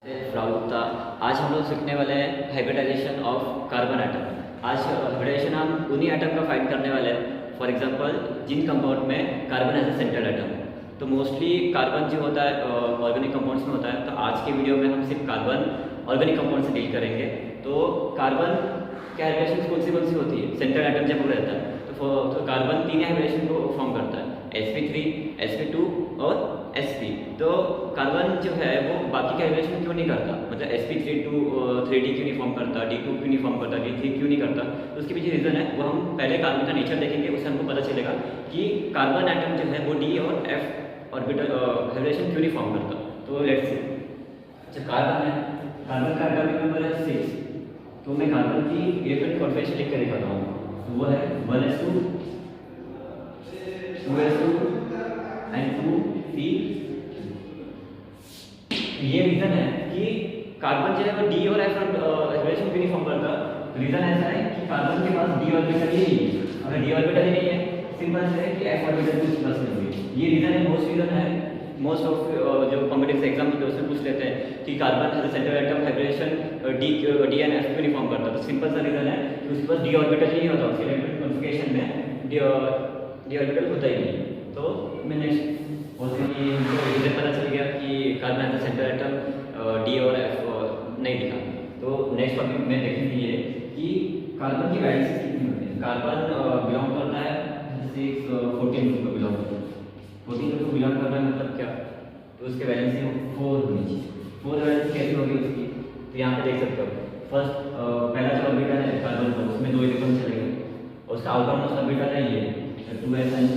राउता। आज हम लोग सीखने वाले हैं हाइब्रिडाइजेशन ऑफ कार्बन एटम। आज हाइब्रिडाइजेशन हम उन्हीं एटम का फाइंड करने वाले हैं। फॉर एग्जांपल जिन कंपाउंड में carbon as a central atom. तो मोस्टली कार्बन जो होता है ऑर्गेनिक कंपाउंड्स में होता है। तो आज के वीडियो में हम सिर्फ कार्बन ऑर्गेनिक कंपाउंड से डील करेंगे। तो कार्बन की हाइब्रिडेशन कौन सी होती है? सेंट्रल एटम जब वो रहता है तो कार्बन तीन हाइब्रिडेशन को फॉर्म करता है, sp3, sp2 और sp। तो कार्बन जो है वो बाकी के हाइब्रिडेशन क्यों नहीं करता? मतलब sp3 3d क्यों नहीं फॉर्म करता, d2 क्यों नहीं फॉर्म करता, d3 क्यों नहीं करता? तो उसके पीछे रीज़न है, वो हम पहले कार्बन का नेचर देखेंगे, उससे हमको पता चलेगा कि कार्बन एटम जो है वो d और f ऑर्बिटल हाइब्रिडेशन क्यों नहीं फॉर्म करता। तो लेट्स सी, अच्छा कार्बन है, कार्बन का एटॉमिक नंबर है 6। तो मैं कार्बन की इलेक्ट्रॉनिक कॉन्फिगरेशन लिख कर दिखाता हूँ। तो वो है 1s2 2s2 एंड 2p। ये रीजन है कि कार्बन जो है वो डी और एफ हाइब्रिडेशन क्यों नहीं फॉर्म करता। रीजन ऐसा है कि कार्बन के पास डी ऑर्बिटल ही नहीं है। अगर डी ऑर्बिटल ही नहीं है, सिंपल से है कि एफ ऑर्बिटल भी प्लस में होगी। ये रीजन है, मोस्ट रीजन है। मोस्ट ऑफ जो कॉम्पिटिटिव एग्जाम होते हैं उसमें पूछ लेते हैं कि carbon as central atom hybridization D and F क्यों नहीं फॉर्म करता। तो सिंपल सा रीजन है कि उसके पास डी ऑर्बिटल ही नहीं होता, उसके इलेक्ट्रॉनिक कॉन्फिगरेशन में डी ऑर्बिटल होता ही नहीं। तो मैं नेक्स्ट रीजन पता चल गया कि carbon as central atom D और एफ नहीं लिखा। तो नेक्स्ट टॉपिक में देखेंगे ये कि कार्बन की वैलेंसी कितनी होती है। कार्बन बिलोंग करता है 14 ग्रुप को बिलोंग करता है। 14 ग्रुप को बिलोंग कर रहा है मतलब क्या? तो उसके वैलेंसी 4 होनी चाहिए। 4 वैलेंसी कैसी होगी उसकी? तो यहाँ पे देख सकते हो, फर्स्ट पहला जो ऑर्बिटल है कार्बन का, उसमें 2 इलेक्ट्रॉन चलेंगे और उसका आउटर मोस्ट ऑर्बिटल है ये 2s एंड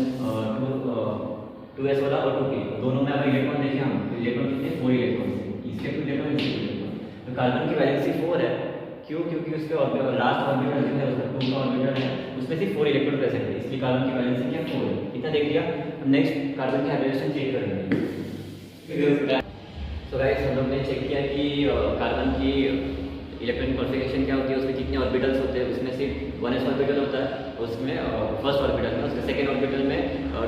2s वाला और 2p। दोनों में अगर इलेक्ट्रॉन देखें हम तो इलेक्ट्रॉन कितने? 4 इलेक्ट्रॉन, इसके 2 इलेक्ट्रॉन, इसके 2 इलेक्ट्रॉन। तो कार्बन की वैलेंसी 4 है। क्यों? क्योंकि उसके लास्ट ऑर्बिटल जो है उसका 2 का ऑर्बिटल है, उसमें सिर्फ 4 इलेक्ट्रॉन प्रेजेंट है, इसलिए कार्बन की वैलेंसी क्या 4 है। इतना देख लिया। नेक्स्ट कार्बन की हाइब्रिडेशन चेक करेंगे। तो गाइस हम लोग ने चेक किया कि कार्बन की इलेक्ट्रॉनिक कॉन्फिगरेशन क्या होती है, उसमें कितने ऑर्बिटल्स होते हैं। उसमें सिर्फ 1s ऑर्बिटल होता है, उसमें फर्स्ट ऑर्बिटल में, उसके सेकेंड ऑर्बिटल में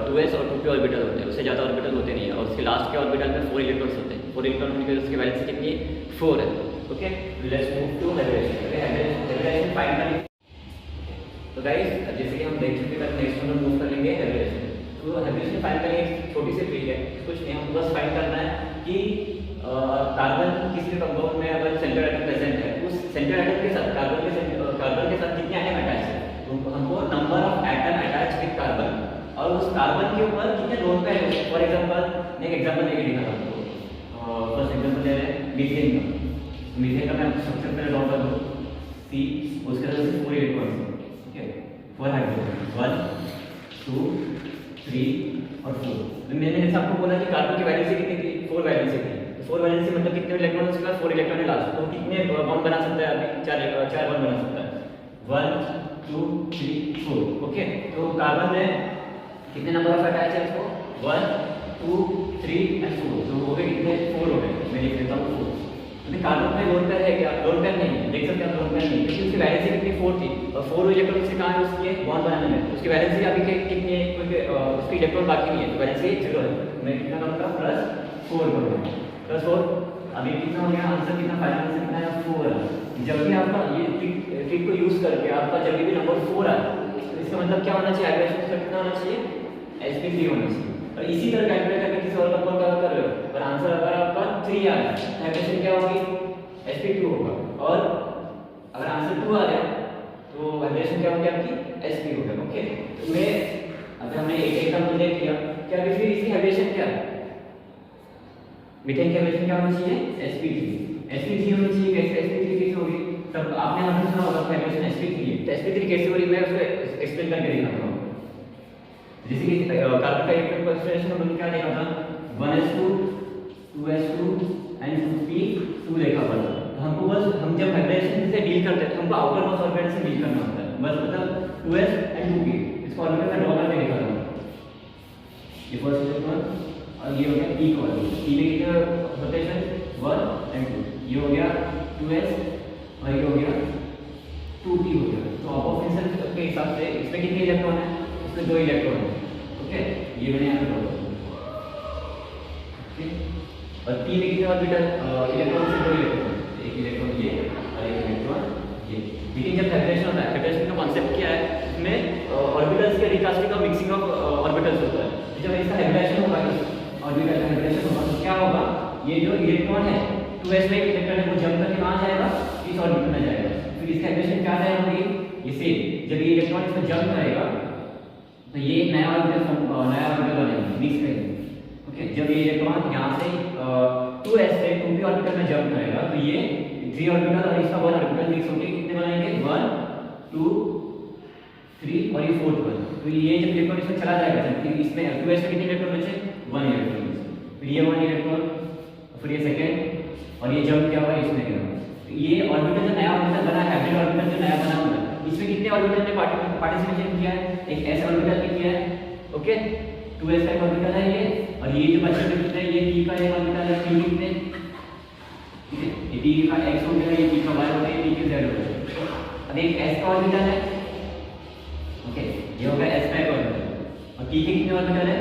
2s और 2p ऑर्बिटल होते हैं, उससे ज़्यादा ऑर्बिटल होते नहीं है। और उसके लास्ट के ऑर्बिटल में 4 इलेक्ट्रॉन्स होते हैं। 4 इलेक्ट्रॉन होने की उसकी वैलेंसी कितनी है? 4 है। Okay, let's move to hybridization. Hybridization find करेंगे। तो गाइस जैसे कि हम देख चुके हैं, नेक्स्ट हम मूव कर लेंगे हाइब्रिडेशन। तो हाइब्रिडेशन फाइंड करेंगे, छोटी सी ट्रिक है, कुछ नहीं, हम बस फाइंड करना है कि कार्बन किसी कंपाउंड में अगर सेंट्रल एटम प्रेजेंट है, उस सेंट्रल एटम के साथ कार्बन के साथ कितने एटम अटैच है। तो हमको number of atom attach with carbon और उस कार्बन के ऊपर कितने लोन पे है। फॉर एग्जांपल मैं एक एग्जांपल लेके दिखाता हूँ। फर्स्ट एग्जांपल ले रहे हैं मीथेन का। मीथेन का मैं स्ट्रक्चर पहले ड्रॉ कर दूँ सी, उसके अंदर से 4 इलेक्ट्रॉन्स, ठीक है, 4 हाइड्रोजन, 1 2 3 और 4। तो मैंने जैसे आपको बोला कि कार्बन की वैलेंसी कितनी थी? 4 वैलेंसी थी। 4 वैलेंसी मतलब कितने इलेक्ट्रॉन उसके पास? 4 इलेक्ट्रॉन है लास्ट। तो कितने बॉन्ड बना सकता है? अभी 4 बॉन्ड बना सकता है, 1 2 3 4। ओके, तो कार्बन में कितने नंबर ऑफ अटैच है उसको? 1 2 3 एंड 4। तो हो गए कितने? 4 हो गए। मैं लिख देता हूँ 4। अभी कार्बन में लोन पेयर है क्या? लोन पेयर नहीं है, देख सकते हैं लोन पेयर नहीं, क्योंकि उसकी वैलेंसी कितनी 4 थी और 4 इलेक्ट्रॉन से कहाँ है उसकी बॉन्ड बनाने में। उसकी वैलेंसी अभी कितनी है? क्योंकि उसकी इलेक्ट्रॉन बाकी नहीं है, तो वैलेंसी 0 है। मैं कितना करूँगा? +4 करूँगा, +4। अभी कितना हो गया? आंसर कितना? फाइनल आंसर कितना है? 4 है। जब भी आपका ये ट्रिक को यूज करके आपका जब भी नंबर 4 आए, तो इसका मतलब क्या होना चाहिए? हाइब्रिडेशन कितना होना चाहिए? sp3 होना चाहिए। और इसी तरह कैलकुलेट करके किसी और कंपाउंड का कर रहे हो, पर आंसर अगर आपका 3 आ गया, हाइब्रिडेशन क्या होगी? sp2 होगा। और अगर आंसर 2 आ गया तो हाइब्रिडेशन क्या होगी आपकी? sp होगा। ओके, तो मैं अगर हमने एक एग्जांपल देख लिया, क्या फिर इसकी हाइब्रिडेशन क्या है? मीथेन की हाइब्रिडेशन क्या होनी चाहिए? sp3 होनी चाहिए। कैसे sp3 कैसे होगी? तब आपने हमेशा सुना होगा हाइब्रिडेशन sp3 है, तो sp3 कैसे हो रही है मैं उसको एक्सप्लेन करके दिखाता हूँ। जैसे कि कार्बन का इलेक्ट्रॉनिक कॉन्फिगरेशन हमने क्या देखा था? 1s2 2s2 एंड 2p2 देखा पड़ा। तो हमको बस हम जब हाइब्रिडेशन से डील करते हैं तो हमको आउटर मोस्ट ऑर्बिटल से डील करना होता है। बस मतलब 2s एंड 2p, इसको ऑर्बिटल में ड्रॉ करके दिखा रहा हूँ। ये फर्स्ट इलेक्ट्रॉन और ये हो गया p का ऑर्बिटल। p में कितने होते हैं? 1 एंड 2। ये हो गया 2s और ये हो गया 2p हो गया। तो ऑपोजिशन के हिसाब से इसमें कितने इलेक्ट्रॉन है? इसमें 2 इलेक्ट्रॉन है। ओके, ये मैंने यहाँ पे ड्रॉ किया। और पी में कितने ऑर्बिटल इलेक्ट्रॉन से 2 इलेक्ट्रॉन, एक इलेक्ट्रॉन ये और एक इलेक्ट्रॉन ये। लेकिन जब हाइब्रिडेशन होता है, हाइब्रिडेशन का कॉन्सेप्ट क्या है, इसमें ऑर्बिटल्स के रिकास्टिंग और मिक्सिंग ऑफ ऑर्बिटल्स होता है। जब इसका हाइब्रिडेशन होगा, ऑर्बिटल का हाइब्रिडेशन होगा तो क्या होगा, ये जो इलेक्ट्रॉन है 2s में इलेक्ट्रॉन है वो जंप करके कहां जाएगा, इस ऑर्बिटल में जाएगा। फिर इसका हाइब्रिडेशन क्या रहेगा, ये सेम, जब ये इलेक्ट्रॉन इसमें जंप करेगा तो ये एक नया ऑर्बिटल बनेगा, मिक्स करेगा। ओके, जब ये इलेक्ट्रॉन यहाँ से 2s से 2p ऑर्बिटल में जंप करेगा तो ये 3 ऑर्बिटल और इसका 1 ऑर्बिटल मिक्स होकर कितने बनाएंगे, 1 2 3 और ये 4th वन। तो ये जब इलेक्ट्रॉन इसमें चला जाएगा, जब इसमें 2s में कितने इलेक्ट्रॉन बचे, 1 इलेक्ट्रॉन, फिर ये 1 इलेक्ट्रॉन, फिर ये सेकंड और ये जंप क्या हुआ इसमें क्या हुआ। तो ये ऑर्बिटल जो नया ऑर्बिटल बना है, हाइब्रिड ऑर्बिटल जो नया बना हुआ है, इसमें कितने ऑर्बिटल ने पार्टिसिपेशन किया है, एक s ऑर्बिटल ने किया है। ओके, 2s का एक ऑर्बिटल है ये, और ये जो बचे हुए कितने, ये p का एक ऑर्बिटल है, p कितने, ठीक है, ये p का x हो गया, ये p का y हो गया, ये p का z हो गया। अब एक s का ऑर्बिटल है, ओके, ये हो गया s का एक ऑर्बिटल, और p के कितने ऑर्बिटल है,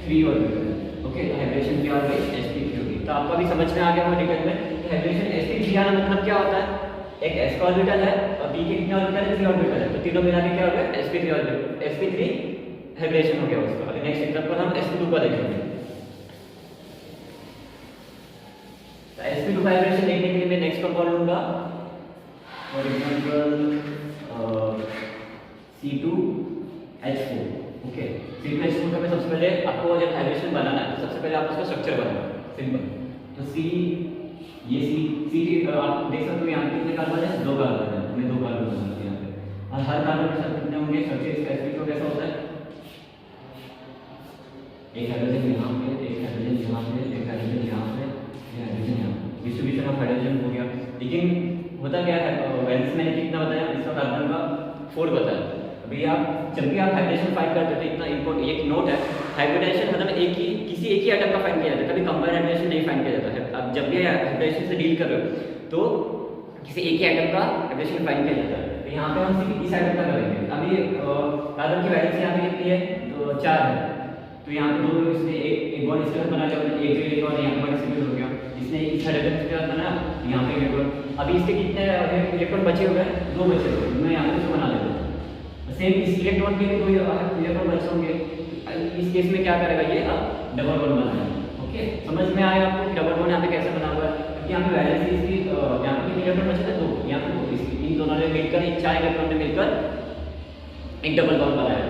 3 ऑर्बिटल। ओके, तो हाइब्रिडेशन क्या हो गई, sp3 हो गई। तो आपको अभी समझ में आ गया होगा डिटेल में कि हाइब्रिडेशन sp3 आना मतलब क्या होता है, एक s का ऑर्बिटल है और p के कितने ऑर्बिटल है, 3 ऑर्बिटल है, तो तीनों मिला के क्या हो गया, sp3 ऑर्बिटल, sp3 हाइब्रिडेशन हो गया उसका। अभी नेक्स्ट एग्जांपल हम sp2 का देखेंगे। तो sp2 का हाइब्रिडेशन देखने के लिए मैं नेक्स्ट कंपाउंड लूंगा, for example C2H4। Okay, C2H4 का मैं सबसे पहले आपको जब हाइब्रिडेशन बनाना है तो सबसे पहले आप उसका स्ट्रक्चर बनाना, सिंपल। तो C आप देख सकते हो यहाँ पे कितने कार्बन है, 2 कार्बन है, हमें 2 कार्बन बनाना है यहाँ पे, और हर कार्बन के साथ कितने होंगे, स्ट्रक्चर इसका sp2 कैसा होता है, एक हाइड्रोजन यहाँ पे, एक हाइड्रोजन यहाँ पे, एक हाइड्रोजन यहाँ पे, एक हाइड्रोजन यहाँ पे, डिस्ट्रीब्यूशन ऑफ हाइड्रोजन हो गया। लेकिन होता क्या है, वैलेंस मैंने कितना बताया, इसका कार्बन का 4 बताया। अभी आप जब भी आप हाइब्रिडेशन फाइंड करते हो तो इतना इंपॉर्टेंट एक नोट है, हाइब्रिडेशन मतलब किसी एक ही एटम का फाइंड किया जाता है, कभी कंबाइंड हाइब्रिडेशन नहीं फाइंड किया जाता है। आप जब भी हाइब्रिडेशन से डील कर रहे हो तो किसी एक ही एटम का हाइब्रिडेशन फाइंड किया जाता है। तो यहाँ पे हम सिर्फ इस एटम का करेंगे। अभी कार्बन की वैलेंस यहाँ पे कितनी है, तो 4 है, तो यहाँ पे 2 इसने एक बॉन्ड इसके साथ बना, जब एक इलेक्ट्रॉन यहाँ पर डिस्ट्रीब्यूट हो गया, इसने इस हाइड्रोजन के साथ बना, यहाँ पे इलेक्ट्रॉन, अभी इसके कितने इलेक्ट्रॉन बचे हुए हैं, 2 बचे हुए, मैं यहाँ पे इसको बना देता हूँ। सेम इस इलेक्ट्रॉन के लिए 2 इलेक्ट्रॉन बचे होंगे, इस केस में क्या करेगा ये, अब डबल बॉन्ड बनाएगा। ओके, समझ में आया आपको कि डबल बॉन्ड यहाँ पे कैसे बना हुआ है, क्योंकि यहाँ पे वैलेंस इसकी यहाँ पे कितने इलेक्ट्रॉन बचे थे, 2, यहाँ पे 2, इन दोनों ने मिलकर 4 इलेक्ट्रॉन ने मिलकर एक डबल बॉन्ड बनाया।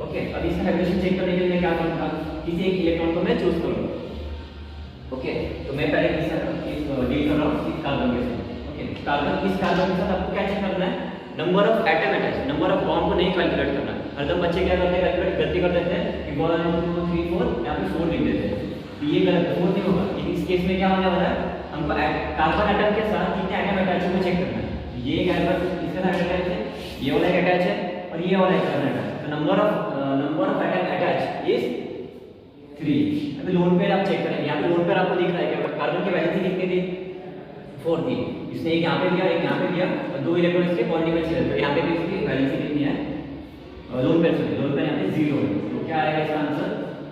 ओके, अब इसका हाइब्रिडेशन चेक करने के लिए मैं क्या करूँगा, किसी एक इलेक्ट्रॉन को मैं चूज करूँगा। ओके, तो मैं पहले डील कर रहा हूँ इस कार्बन के साथ। ओके, इस कार्बन के साथ आपको क्या चेक करना है, number of atom attach, number of bond को नहीं कैलकुलेट करना। हरदम बच्चे क्या करते हैं, कैलकुलेट गलती कर देते हैं कि 1 2 3 4 यहाँ पे 4 लिख देते हैं, तो ये गलत है, 4 नहीं होगा। लेकिन इस केस में क्या होने वाला है, हमको कार्बन एटम के साथ कितने एटम अटैच है वो चेक करना है। ये कार्बन इसके साथ अटैच है, ये वाला एक अटैच है और ये वाला एक अटैच है, तो number of atom attach is 3। अभी लोन पेयर आप चेक करें, यहाँ पे लोन पेयर आपको दिख रहा है कि कार्बन की वैलेंस कितनी थी, 4 थी, इसने एक यहाँ पे दिया, एक यहाँ पे दिया, और 2 इलेक्ट्रॉन इसके बॉन्डिंग में छिड़क, यहाँ पे भी इसकी वैलेंस कितनी है, लोन पेयर यहाँ पे 0 है, तो क्या आएगा इसका आंसर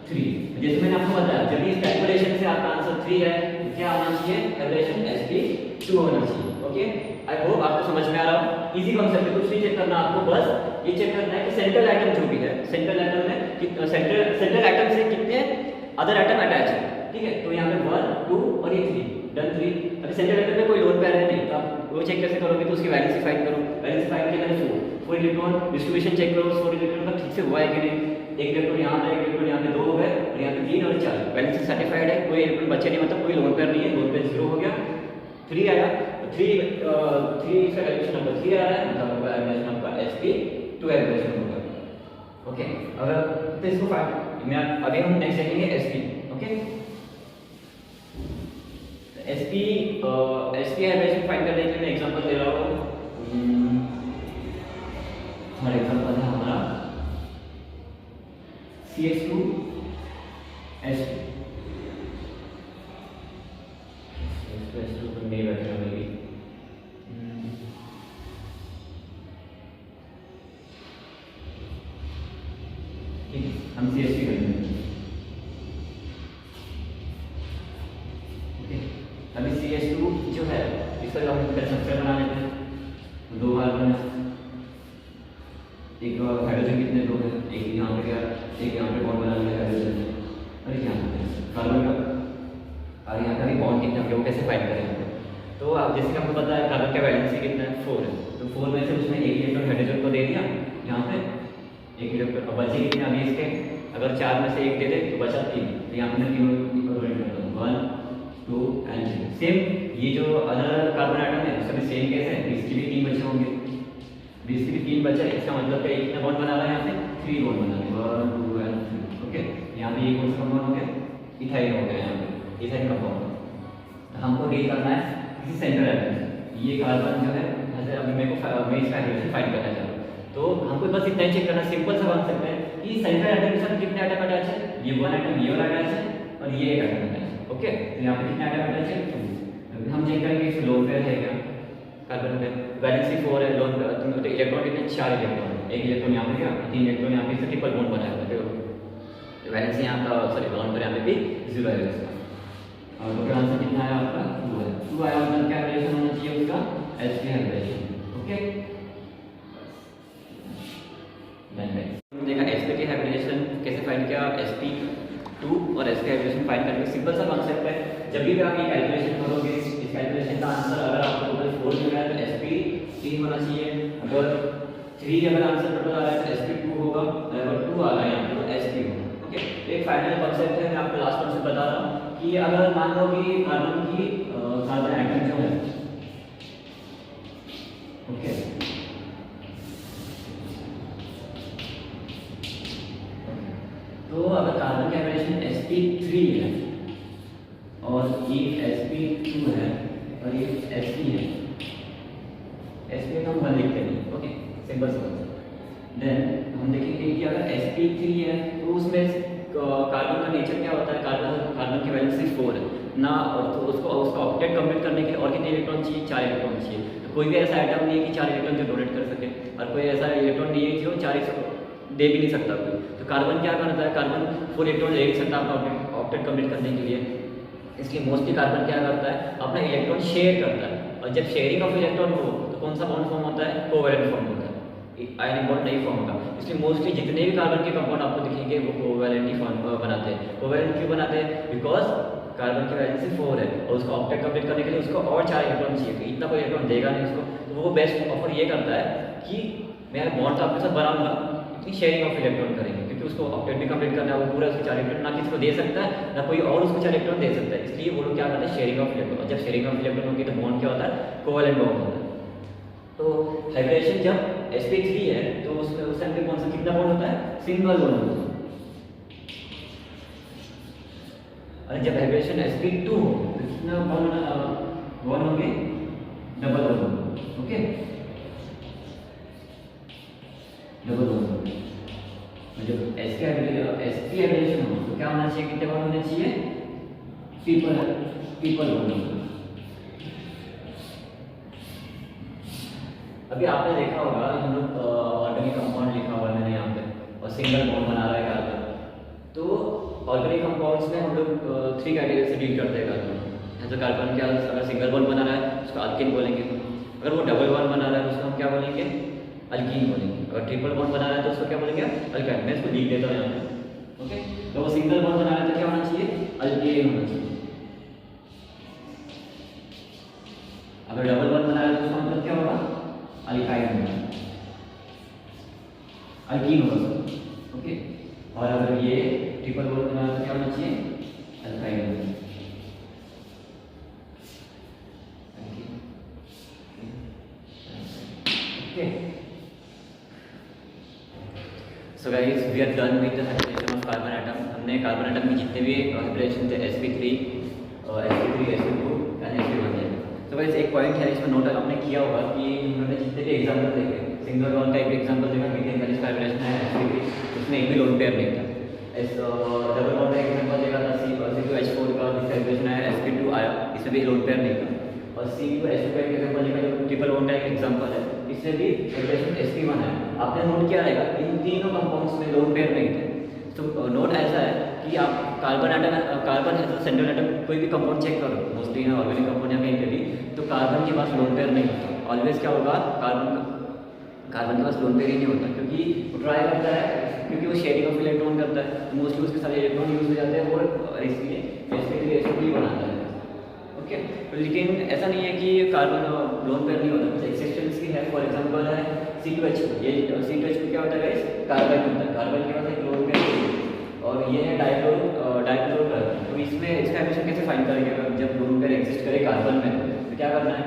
3। जैसे मैंने आपको बताया, जब इस कैलकुलेशन से आपका आंसर 3 है, तो क्या आना चाहिए, हाइब्रिडेशन sp2 होना चाहिए। ओके, आई होप आपको समझ में आ रहा हो, इजी कॉन्सेप्ट है, कुछ नहीं चेक करना आपको, बस ये चेक करना है कि सेंट्रल एटम जो भी है, सेंट्रल एटम में सेंट्रल एटम से कितने अदर एटम अटैच है। ठीक है, तो यहाँ पे 1 2 और ये 3 डन 3। अभी सेंट्रल एटम में कोई लोन पेयर है नहीं, तो आप वो चेक कैसे करोगे, तो उसकी वैलेंस फाइंड करो, वैलेंस फाइंड किया मैंने 4 इलेक्ट्रॉन, डिस्ट्रीब्यूशन चेक करो 4 इलेक्ट्रॉन का ठीक से हुआ है कि नहीं, एक इलेक्ट्रॉन यहाँ पे, एक इलेक्ट्रॉन यहाँ पे 2 हो गए, और यहाँ पे 3 और 4, वैलेंस सर्टिफाइड है, कोई इलेक्ट्रॉन बचे नहीं, मतलब कोई लोन पेयर नहीं है, लोन पेयर 0 हो गया। 3 आया, 3 इसका कैलकुलेशन नंबर 3 आ रहा है, मतलब हाइब्रिडेशन आपका sp2 हाइब्रिडेशन होगा। ओके, अगर तो इसको मैं अभी हम नेक्स्ट देखेंगे sp। Okay, sp hybridization find करने के लिए मैं एग्जांपल दे रहा हूँ। हमारा एग्जांपल है हमारा CH2H2 तो नहीं बैठेगा मेरी, ठीक है, हम CH3 करेंगे। बॉन्ड कितने होंगे वो कैसे फाइंड करेंगे। तो अब जैसे कि आपको पता है कार्बन का वैलेंसी कितना है 4 है, तो 4 में से उसने एक इलेक्ट्रॉन हाइड्रोजन को दे दिया यहाँ पे एक इलेक्ट्रॉन, अब बचे कितने अभी इसके, अगर 4 में से एक दे दे तो बचा 3, तो यहाँ पे मैं तीनों इक्विवेलेंट करता हूँ 1 2 एंड 3। सेम ये जो अदर कार्बन आइटम है उसका भी सेम केस है, इसके भी 3 बचे होंगे, इसके भी 3 बचे, इसका मतलब है एक ने बॉन्ड बना रहा है यहाँ पे 3 बॉन्ड बना रहे 1 2 एंड 3। ओके, यहाँ पे ये कौन सा कंपाउंड हो गया, इथाइल हो गया, यहाँ पे इथाइल कंपाउंड। तो हमको डील करना है किसी सेंट्रल एटम से, ये कार्बन जो है जैसे अभी मैं इसका हाइड्रोजन फाइंड करना चाहता हूँ, तो हमको बस इतना ही चेक करना, सिंपल सा बन सकते हैं कि सेंट्रल एटम के साथ कितने एटम अटैच है, ये 1 एटम ये वाला अटैच है और ये एक एटम अटैच है। ओके, तो यहाँ पे कितने एटम अटैच है 2। हम चेक करेंगे इस लोन पेयर है क्या, कार्बन पे वैलेंसी 4 है, लोन पेयर तो इलेक्ट्रॉन कितने 4 इलेक्ट्रॉन, एक इलेक्ट्रॉन यहाँ पे गया 3 इलेक्ट्रॉन यहाँ पे ट्रिपल बॉन्ड बनाया है, तो वैलेंसी यहाँ का सॉरी लोन पेयर यहाँ पे भी 0 है इसका। और तो आंसर कितना आया आपका 2 है, 2 आया मतलब क्या रिलेशन होना चाहिए उसका Sp हाइब्रिडेशन। ओके, देखा Sp की हाइब्रिडेशन कैसे फाइंड किया, sp2 और Sp हाइब्रिडेशन फाइंड करके सिंपल सा कॉन्सेप्ट है। जब भी आप ये कैलकुलेशन करोगे इस कैलकुलेशन का आंसर अगर आपको टोटल 4 मिल रहा है तो sp3 होना चाहिए, अगर 3 अगर आंसर टोटल आ रहा है तो sp2 होगा, अगर 2 आ रहा है यहाँ पे तो sp होगा। ओके, एक फाइनल कॉन्सेप्ट है, मैं आपको लास्ट कॉन्सेप्ट बता रहा हूँ कि अगर मान लो कि कार्बन की कार्बन एटम जो है, ओके तो अगर कार्बन का हाइब्रिडेशन sp3 है और ये sp2 है और ये sp है, sp तो हम 1 लिखते नहीं, ओके सिंपल सा। देन हम देखेंगे कि अगर sp3 है तो उसमें कार्बन का नेचर क्या होता है, कार्बन की वैलेंसी 4 है ना, और तो उसका ऑक्टेट कंप्लीट करने के लिए और कितने इलेक्ट्रॉन चाहिए 4 इलेक्ट्रॉन चाहिए। तो कोई भी ऐसा आइटम नहीं है कि 4 इलेक्ट्रॉन जो डोनेट कर सके, और कोई ऐसा इलेक्ट्रॉन नहीं है जो 4 दे भी नहीं सकता कोई। तो कार्बन क्या करता है, कार्बन 4 इलेक्ट्रॉन ले नहीं सकता अपना ऑक्टेट कंप्लीट करने के लिए, इसलिए मोस्टली कार्बन क्या करता है अपना इलेक्ट्रॉन शेयर करता है, और जब शेयरिंग ऑफ इलेक्ट्रॉन हो तो कौन सा बॉन्ड फॉर्म होता है, कोवैलेंट फॉर्म होता है, आयनिक बॉन्ड नहीं फॉर्म होगा। इसलिए मोस्टली जितने भी कार्बन के कंपाउंड आपको दिखेंगे वो कोवैलेंट ही बनाते हैं। कोवैलेंट क्यों बनाते हैं, बिकॉज कार्बन की वैलेंसी 4 है और उसको ऑक्टेट कंप्लीट करने के लिए उसको और 4 इलेक्ट्रॉन चाहिए, तो इतना कोई इलेक्ट्रॉन देगा नहीं उसको, तो वो बेस्ट ऑफर ये करता है कि मैं बॉन्ड तो आपके साथ बनाऊंगा लेकिन शेयरिंग ऑफ इलेक्ट्रॉन करेंगे, क्योंकि उसको ऑक्टेट भी कंप्लीट करना है, वो पूरा उसको 4 इलेक्ट्रॉन ना किसी को दे सकता है ना कोई और उसको 4 इलेक्ट्रॉन दे सकता है, इसलिए वो लोग क्या करते हैं शेयरिंग ऑफ इलेक्ट्रॉन। जब शेयरिंग ऑफ इलेक्ट्रॉन होगी तो बॉन्ड क्या होता है, कोवैलेंट बॉन्ड होता है। तो हाइब्रिडेशन जब sp3 है तो उसमें उस टाइम पे कौन सा कितना बॉन्ड होता है, सिंगल बॉन्ड होता है, और जब हाइब्रिडेशन sp2 हो तो कितना बॉन्ड होंगे, double bond. Okay, double bond. जब sp हाइब्रिडेशन हो तो क्या होना चाहिए, कितने बॉन्ड होने चाहिए, ट्रिपल बॉन्ड। अभी आपने देखा होगा हम लोग ऑर्गेनिक कंपाउंड लिखा हुआ है यहाँ पे और सिंगल बॉन्ड बना रहा है कार्बन, तो ऑर्गेनिक कंपाउंड्स में हम लोग 3 कैटेगरी से डील करते हैं कार्बन। जैसे कार्बन क्या अगर सिंगल बॉन्ड बना रहा है उसको अल्कीन बोलेंगे, अगर वो डबल बॉन्ड बना रहा है तो उसको हम क्या बोलेंगे, अल्कीन बोलेंगे, अगर ट्रिपल बॉन्ड बना रहा है तो उसको क्या बोलेंगे, अल्काइन। मैं इसको लिख देता हूँ यहाँ पे। ओके, तो वो सिंगल बॉन्ड बना रहा है तो क्या होना चाहिए, अल्केन होना चाहिए, अगर डबल बॉन्ड बना रहा है तो उसका मतलब क्या होगा, अल्काइन होगा, अल्कीन होगा। ओके, और अगर ये ट्रिपल बॉन्ड बना तो क्या होना चाहिए, अल्काइन होगा। Okay, so guys we are done with the hybridization of carbon atom. हमने कार्बन एटम के जितने भी हाइब्रिडेशन थे sp3 sp2 एंड sp1 है। तो गाइस एक पॉइंट है इसमें नोट आपने किया होगा कि हमने जितने भी एग्जांपल देखे, सिंगल बॉन्ड का एक एग्जांपल देखा, मीथेन का जिसका हाइब्रिडेशन है sp3, उसमें एक भी लोन पेयर नहीं था। डबल बॉन्ड का एग्जांपल देखा था C2H4 का जिसका हाइब्रिडेशन है sp2 आया, इसमें भी लोन पेयर नहीं था। और C2H2 का एग्जांपल देखा जो ट्रिपल बॉन्ड का एक एग्जांपल है, इससे भी हाइब्रिडेशन sp1 है। आपने नोट किया रहेगा इन तीनों कंपाउंड्स में लोन पेयर नहीं थे। तो नोट ऐसा है कि आप कार्बन है तो सेंट्रल एटम कोई भी कंपाउंड चेक करो, मोस्टली ना ऑर्गेनिक कंपाउंड या कहीं पे भी, तो कार्बन के पास लोन पेयर नहीं होता। ऑलवेज क्या होगा, कार्बन के पास लोन पेयर ही नहीं होता, क्योंकि वो ट्राई करता है, क्योंकि वो शेयरिंग ऑफ इलेक्ट्रॉन करता है, मोस्टली उसके सारे इलेक्ट्रॉन यूज हो जाते हैं, और इसलिए sp3 sp3 बनाता है। लेकिन ऐसा नहीं है कि कार्बन लोन पेयर नहीं होता, कुछ एक्सेप्शंस भी है। फॉर एग्जांपल है C2H2, ये C2H2 क्या होता है गाइस, कार्बन होता है। कार्बन क्या होता है, लोन पेयर, और ये है डाइक्लोरो कार्बन। तो इसमें इसका हाइड्रोजन कैसे फाइंड करेंगे, अगर जब लोन पेयर एग्जिस्ट करे कार्बन में, तो क्या करना है,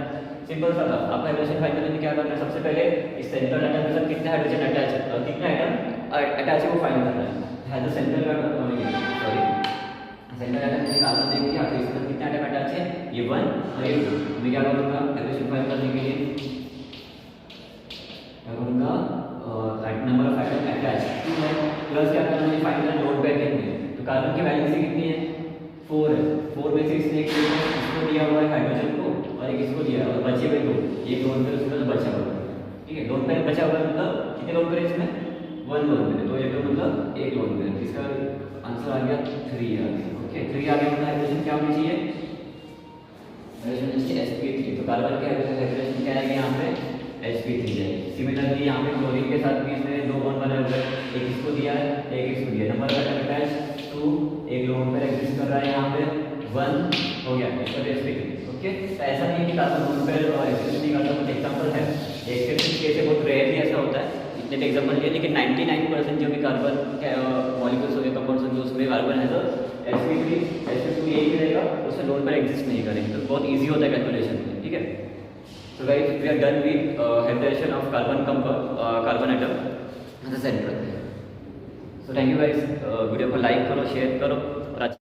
सिंपल सा था। आपका हाइड्रोजन फाइंड करने में क्या करना है, सबसे पहले इस सेंट्रल एटम के साथ कितने हाइड्रोजन अटैच है और कितने एटम अटैच है वो फाइंड करना है। जो सेंट्रल सॉरी सेंट्रल एटम में कार्बन देंगे, तो इसमें कितने एटम अटैच है, ये 1 और ये 2। मैं क्या करूँगा, हाइड्रोजन फाइंड करने के लिए क्या करूँगा, नंबर ऑफ एटम अटैच 2 है, प्लस क्या करना है, फाइंड करना लोड पेयर कितने। तो कार्बन की वैलेंसी कितनी है, 4 है। 4 में से इसने एक इसको दिया हुआ है हाइड्रोजन को और एक इसको दिया, और बचे हुए 2, एक लोन पेयर उसमें बचा हुआ है। ठीक है, लोन पेयर बचा हुआ है, मतलब कितने लोन पेयर इसमें, 1 लोन पेयर, तो ये मतलब एक लोन पेयर। इसका आंसर आ गया 3 आ गया। ओके, 3 आ गया, मतलब हाइड्रोजन क्या होनी चाहिए, हाइड्रोजन sp3। तो कार्बन के हाइड्रोजन क्या आएगा यहाँ पे, sp3 जाएगी। सिमिलरली यहाँ पे क्लोरीन के साथ भी इसने 2 बॉन्ड बने हुए हैं, एक इसको दिया है एक इसको दिया है। नंबर ऑफ एटम अटैच 2, एक लोन पेयर एग्जिस्ट कर रहा है यहाँ पे 1 हो गया, इसका sp3। ओके, तो ऐसा नहीं है कि कार्बन लोन पेयर एग्जिस्ट नहीं करता, कुछ एग्जांपल है। एक्सेप्शन केस है, बहुत रेयरली ऐसा होता है, इतने एग्जांपल लिए, लेकिन 99% जो भी कार्बन मॉलिक्यूल्स हो गए, कंपाउंड्स हो गए, उसमें कार्बन है तो sp3 sp2 यही रहेगा, उसमें लोन पेयर एग्जिस्ट नहीं करेंगे। तो बहुत ईजी होता है कैलकुलेशन में। ठीक है, so guys we are done with hybridization of carbon atom as a central. So thank you guys, video को लाइक करो, शेयर करो और